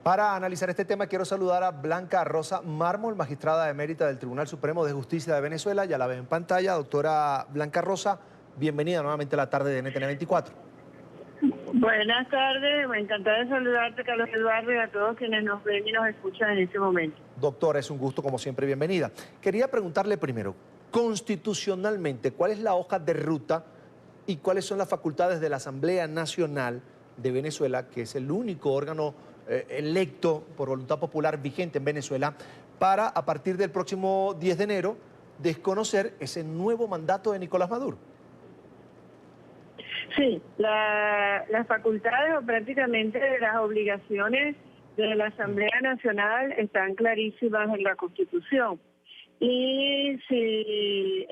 Para analizar este tema quiero saludar a Blanca Rosa Mármol, magistrada emérita del Tribunal Supremo de Justicia de Venezuela. Ya la ve en pantalla. Doctora Blanca Rosa, bienvenida nuevamente a la tarde de NTN 24. Buenas tardes, me encantada de saludarte, Carlos Eduardo, y a todos quienes nos ven y nos escuchan en este momento. Doctora, es un gusto, como siempre, bienvenida. Quería preguntarle primero, constitucionalmente, ¿cuál es la hoja de ruta y cuáles son las facultades de la Asamblea Nacional de Venezuela, que es el único órgano electo por voluntad popular vigente en Venezuela, para, a partir del próximo 10 de enero, desconocer ese nuevo mandato de Nicolás Maduro? Sí, las facultades o prácticamente las obligaciones de la Asamblea Nacional están clarísimas en la Constitución. Y si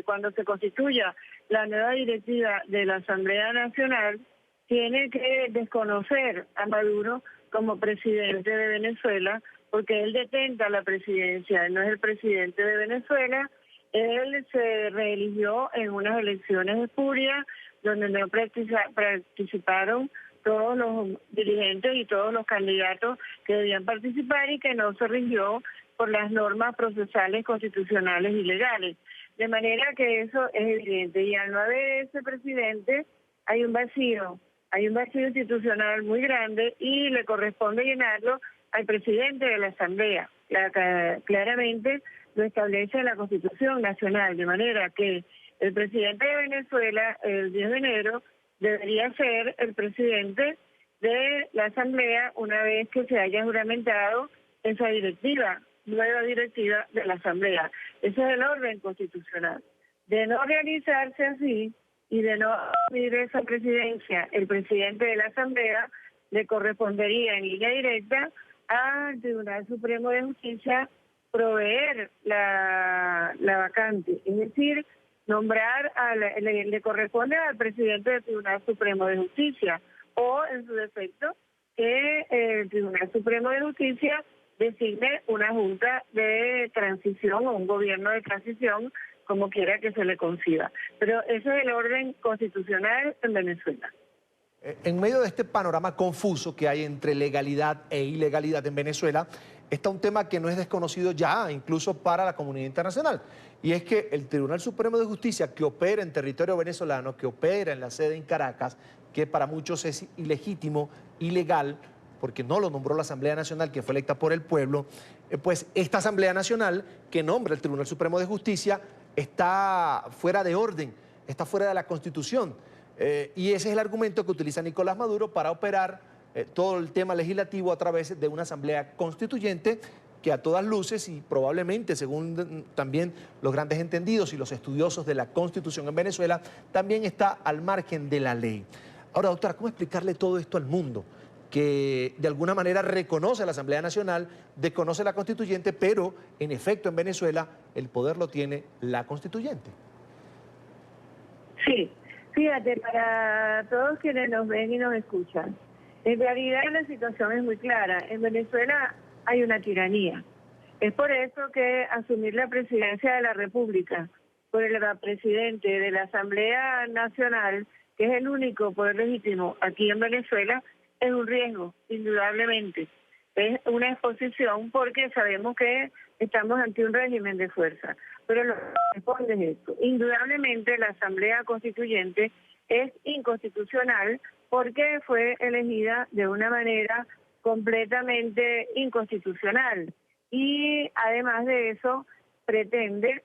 cuando se constituya la nueva directiva de la Asamblea Nacional, tiene que desconocer a Maduro como presidente de Venezuela, porque él detenta la presidencia, él no es el presidente de Venezuela. Él se reeligió en unas elecciones espurias donde no participaron todos los dirigentes y todos los candidatos que debían participar y que no se rigió por las normas procesales, constitucionales y legales. De manera que eso es evidente. Y al no haber ese presidente, hay un vacío institucional muy grande y le corresponde llenarlo al presidente de la Asamblea. Claramente lo establece la Constitución Nacional, de manera que el presidente de Venezuela, el 10 de enero, debería ser el presidente de la Asamblea una vez que se haya juramentado esa nueva directiva de la Asamblea. Ese es el orden constitucional. De no realizarse así y de no asumir esa presidencia, el presidente de la Asamblea le correspondería en línea directa al Tribunal Supremo de Justicia proveer la vacante, es decir, nombrar, le corresponde al presidente del Tribunal Supremo de Justicia o, en su defecto, que el Tribunal Supremo de Justicia designe una junta de transición o un gobierno de transición, como quiera que se le conciba. Pero ese es el orden constitucional en Venezuela. En medio de este panorama confuso que hay entre legalidad e ilegalidad en Venezuela, está un tema que no es desconocido ya, incluso para la comunidad internacional. Y es que el Tribunal Supremo de Justicia, que opera en territorio venezolano, que opera en la sede en Caracas, que para muchos es ilegítimo, ilegal, porque no lo nombró la Asamblea Nacional, que fue electa por el pueblo, pues esta Asamblea Nacional, que nombra el Tribunal Supremo de Justicia, está fuera de orden, está fuera de la Constitución. Y ese es el argumento que utiliza Nicolás Maduro para operar todo el tema legislativo a través de una asamblea constituyente que a todas luces y probablemente, según también los grandes entendidos y los estudiosos de la Constitución en Venezuela, también está al margen de la ley. Ahora, doctora, ¿cómo explicarle todo esto al mundo? Que de alguna manera reconoce a la Asamblea Nacional, desconoce la Constituyente, pero en efecto en Venezuela el poder lo tiene la Constituyente. Sí, fíjate, para todos quienes nos ven y nos escuchan, en realidad la situación es muy clara. En Venezuela hay una tiranía. Es por eso que asumir la presidencia de la República por el presidente de la Asamblea Nacional, que es el único poder legítimo aquí en Venezuela, es un riesgo, indudablemente. Es una exposición porque sabemos que estamos ante un régimen de fuerza. Pero lo que responde es esto. Indudablemente la Asamblea Constituyente es inconstitucional porque fue elegida de una manera completamente inconstitucional. Y además de eso, pretende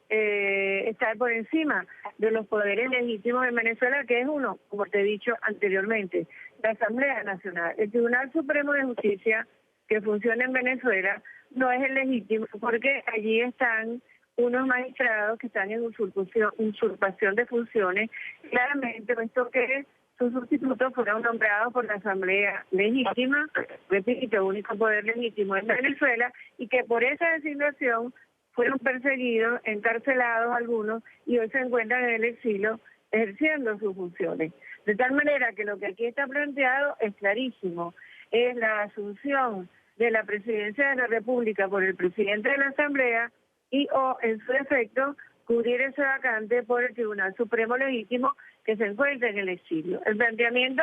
estar por encima de los poderes legítimos en Venezuela, que es uno, como te he dicho anteriormente, la Asamblea Nacional. El Tribunal Supremo de Justicia, que funciona en Venezuela, no es el legítimo porque allí están unos magistrados que están en usurpación de funciones, claramente puesto que sus sustitutos fueron nombrados por la Asamblea Legítima, repito, el único poder legítimo en Venezuela, y que por esa designación fueron perseguidos, encarcelados algunos, y hoy se encuentran en el exilio ejerciendo sus funciones. De tal manera que lo que aquí está planteado es clarísimo, es la asunción de la presidencia de la República por el presidente de la Asamblea y o, en su defecto, cubrir ese vacante por el Tribunal Supremo Legítimo que se encuentra en el exilio. El planteamiento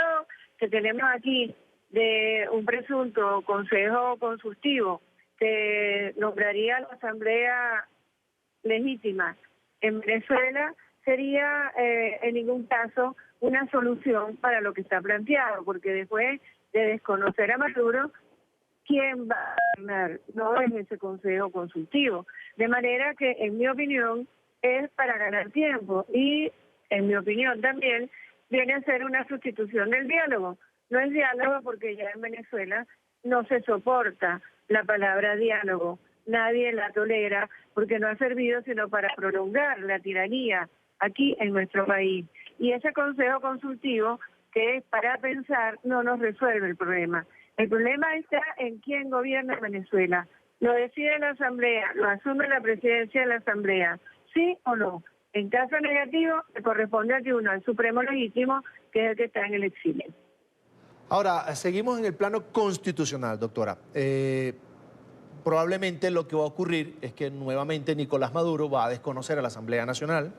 que tenemos aquí de un presunto consejo consultivo que nombraría la Asamblea legítima en Venezuela sería en ningún caso una solución para lo que está planteado, porque después de desconocer a Maduro, ¿quién va a gobernar? No es ese consejo consultivo. De manera que, en mi opinión, es para ganar tiempo y, en mi opinión también, viene a ser una sustitución del diálogo. No es diálogo porque ya en Venezuela no se soporta la palabra diálogo. Nadie la tolera porque no ha servido sino para prolongar la tiranía aquí en nuestro país. Y ese consejo consultivo, que es para pensar, no nos resuelve el problema. El problema está en quién gobierna Venezuela. Lo decide la Asamblea, lo asume la presidencia de la Asamblea, ¿sí o no? En caso negativo, le corresponde al Tribunal Supremo Legítimo, que es el que está en el exilio. Ahora, seguimos en el plano constitucional, doctora. Probablemente lo que va a ocurrir es que nuevamente Nicolás Maduro va a desconocer a la Asamblea Nacional.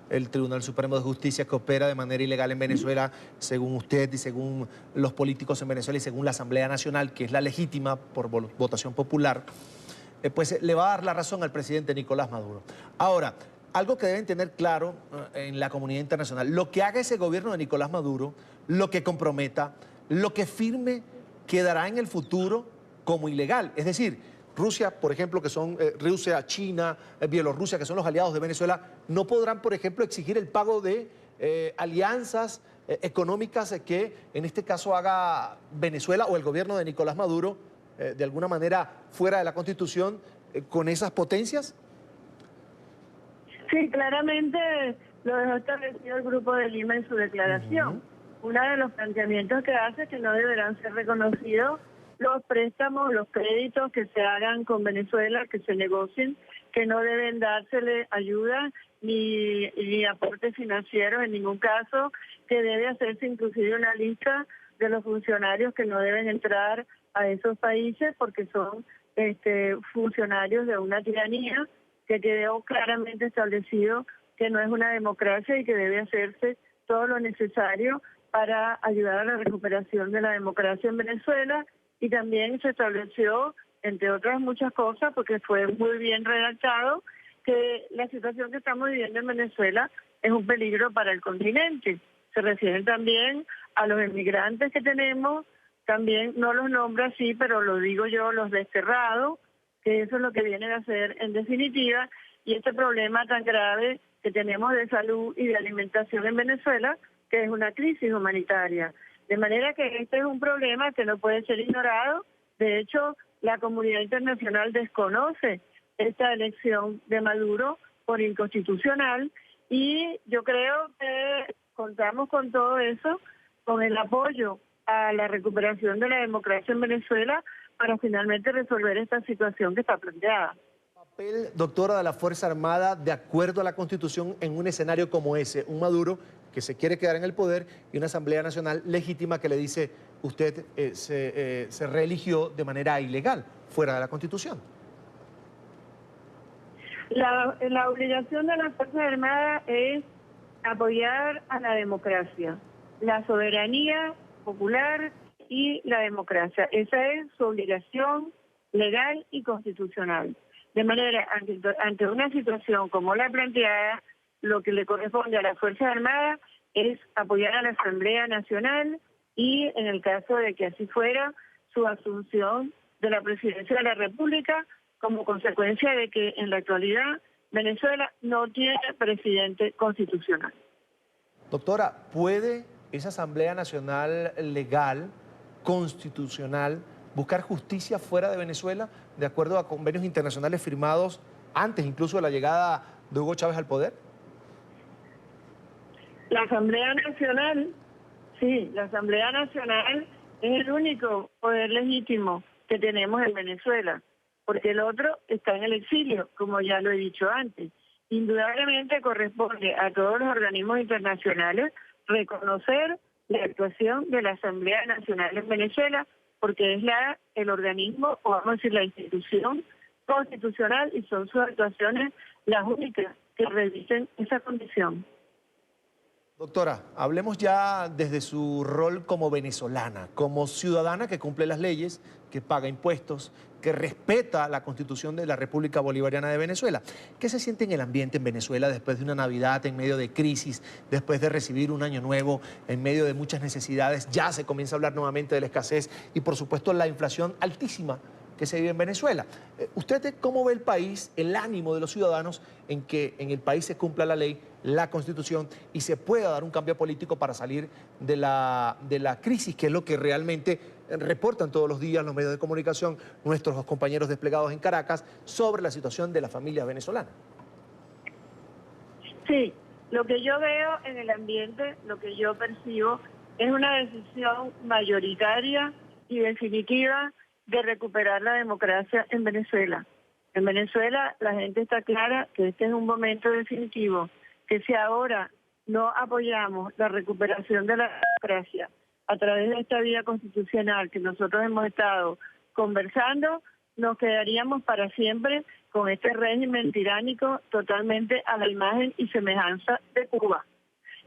El Tribunal Supremo de Justicia, que opera de manera ilegal en Venezuela, según usted y según los políticos en Venezuela y según la Asamblea Nacional, que es la legítima por votación popular, pues le va a dar la razón al presidente Nicolás Maduro. Ahora, algo que deben tener claro en la comunidad internacional, lo que haga ese gobierno de Nicolás Maduro, lo que comprometa, lo que firme, quedará en el futuro como ilegal. Es decir, Rusia, por ejemplo, que son Rusia, China, Bielorrusia, que son los aliados de Venezuela, no podrán, por ejemplo, exigir el pago de alianzas económicas que en este caso haga Venezuela o el gobierno de Nicolás Maduro, de alguna manera fuera de la Constitución, con esas potencias. Sí, claramente lo dejó establecido el Grupo de Lima en su declaración. Uno de los planteamientos que hace es que no deberán ser reconocidos los préstamos, los créditos que se hagan con Venezuela, que se negocien, que no deben dársele ayuda ni aportes financieros en ningún caso, que debe hacerse inclusive una lista de los funcionarios que no deben entrar a esos países porque son funcionarios de una tiranía que quedó claramente establecido que no es una democracia y que debe hacerse todo lo necesario para ayudar a la recuperación de la democracia en Venezuela. Y también se estableció, entre otras muchas cosas, porque fue muy bien redactado, que la situación que estamos viviendo en Venezuela es un peligro para el continente. Se refieren también a los emigrantes que tenemos, también no los nombro así, pero lo digo yo, los desterrados, que eso es lo que vienen a hacer en definitiva, y este problema tan grave que tenemos de salud y de alimentación en Venezuela, que es una crisis humanitaria. De manera que este es un problema que no puede ser ignorado. De hecho, la comunidad internacional desconoce esta elección de Maduro por inconstitucional y yo creo que contamos con todo eso, con el apoyo a la recuperación de la democracia en Venezuela para finalmente resolver esta situación que está planteada. Papel, doctora, de la Fuerza Armada de acuerdo a la Constitución en un escenario como ese, un Maduro que se quiere quedar en el poder y una Asamblea Nacional legítima que le dice usted se reeligió de manera ilegal, fuera de la Constitución. La obligación de las Fuerzas Armadas es apoyar a la democracia, la soberanía popular y la democracia. Esa es su obligación legal y constitucional. De manera, ante una situación como la planteada, lo que le corresponde a las Fuerzas Armadas es apoyar a la Asamblea Nacional y, en el caso de que así fuera, su asunción de la presidencia de la República como consecuencia de que en la actualidad Venezuela no tiene presidente constitucional. Doctora, ¿puede esa Asamblea Nacional legal, constitucional, buscar justicia fuera de Venezuela de acuerdo a convenios internacionales firmados antes incluso de la llegada de Hugo Chávez al poder? La Asamblea Nacional, sí, la Asamblea Nacional es el único poder legítimo que tenemos en Venezuela, porque el otro está en el exilio, como ya lo he dicho antes. Indudablemente corresponde a todos los organismos internacionales reconocer la actuación de la Asamblea Nacional en Venezuela, porque es el organismo, o vamos a decir la institución constitucional, y son sus actuaciones las únicas que revisen esa condición. Doctora, hablemos ya desde su rol como venezolana, como ciudadana que cumple las leyes, que paga impuestos, que respeta la Constitución de la República Bolivariana de Venezuela. ¿Qué se siente en el ambiente en Venezuela después de una Navidad en medio de crisis, después de recibir un año nuevo en medio de muchas necesidades? Ya se comienza a hablar nuevamente de la escasez y, por supuesto, la inflación altísima que se vive en Venezuela. ¿Usted cómo ve el país, el ánimo de los ciudadanos en que en el país se cumpla la ley, la Constitución y se pueda dar un cambio político para salir de la crisis, que es lo que realmente reportan todos los días los medios de comunicación nuestros compañeros desplegados en Caracas sobre la situación de las familias venezolanas? Sí, lo que yo veo en el ambiente, lo que yo percibo, es una decisión mayoritaria y definitiva de recuperar la democracia en Venezuela. En Venezuela la gente está clara que este es un momento definitivo, que si ahora no apoyamos la recuperación de la democracia a través de esta vía constitucional que nosotros hemos estado conversando, nos quedaríamos para siempre con este régimen tiránico totalmente a la imagen y semejanza de Cuba.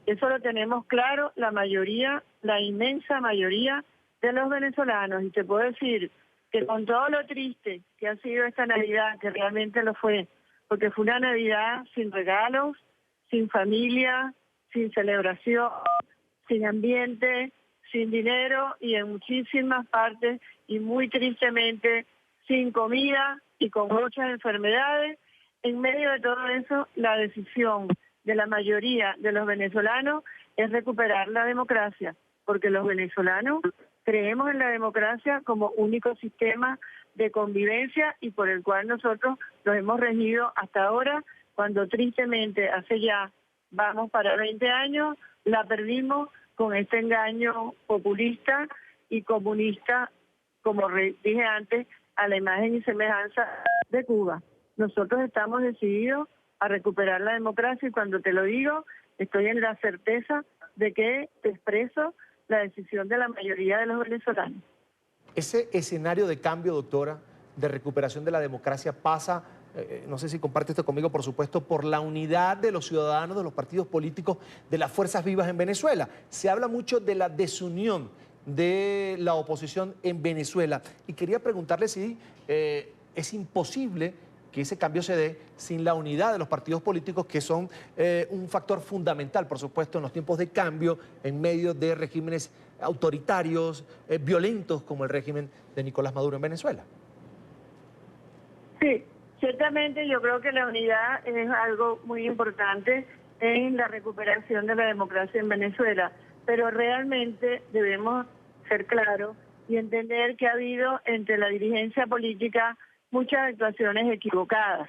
Eso lo tenemos claro la mayoría, la inmensa mayoría de los venezolanos. Y te puedo decir que con todo lo triste que ha sido esta Navidad, que realmente lo fue, porque fue una Navidad sin regalos, sin familia, sin celebración, sin ambiente, sin dinero y en muchísimas partes y muy tristemente sin comida y con muchas enfermedades. En medio de todo eso, la decisión de la mayoría de los venezolanos es recuperar la democracia, porque los venezolanos creemos en la democracia como único sistema de convivencia y por el cual nosotros nos hemos regido hasta ahora, cuando tristemente hace ya, vamos para 20 años, la perdimos con este engaño populista y comunista, como dije antes, a la imagen y semejanza de Cuba. Nosotros estamos decididos a recuperar la democracia y cuando te lo digo, estoy en la certeza de que te expreso la decisión de la mayoría de los venezolanos. Ese escenario de cambio, doctora, de recuperación de la democracia pasa, no sé si comparte esto conmigo, por supuesto, por la unidad de los ciudadanos, de los partidos políticos, de las fuerzas vivas en Venezuela. Se habla mucho de la desunión de la oposición en Venezuela y quería preguntarle si es imposible que ese cambio se dé sin la unidad de los partidos políticos, que son un factor fundamental, por supuesto, en los tiempos de cambio, en medio de regímenes autoritarios, violentos, como el régimen de Nicolás Maduro en Venezuela. Sí, ciertamente yo creo que la unidad es algo muy importante en la recuperación de la democracia en Venezuela, pero realmente debemos ser claros y entender que ha habido entre la dirigencia política muchas actuaciones equivocadas.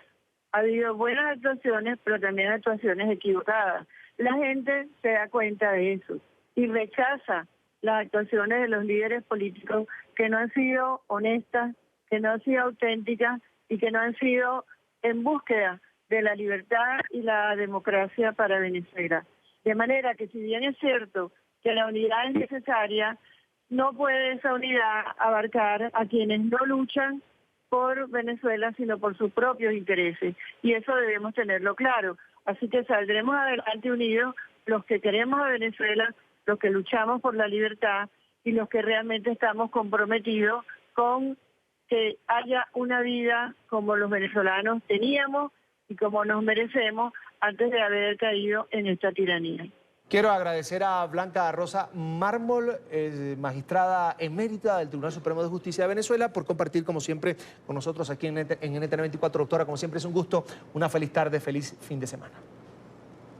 Ha habido buenas actuaciones, pero también actuaciones equivocadas. La gente se da cuenta de eso y rechaza las actuaciones de los líderes políticos que no han sido honestas, que no han sido auténticas y que no han sido en búsqueda de la libertad y la democracia para Venezuela. De manera que si bien es cierto que la unidad es necesaria, no puede esa unidad abarcar a quienes no luchan por Venezuela, sino por sus propios intereses. Y eso debemos tenerlo claro. Así que saldremos adelante unidos los que queremos a Venezuela, los que luchamos por la libertad y los que realmente estamos comprometidos con que haya una vida como los venezolanos teníamos y como nos merecemos antes de haber caído en esta tiranía. Quiero agradecer a Blanca Rosa Mármol, magistrada emérita del Tribunal Supremo de Justicia de Venezuela, por compartir, como siempre, con nosotros aquí en NTN 24. Doctora, como siempre es un gusto, una feliz tarde, feliz fin de semana.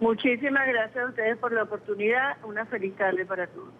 Muchísimas gracias a ustedes por la oportunidad, una feliz tarde para todos.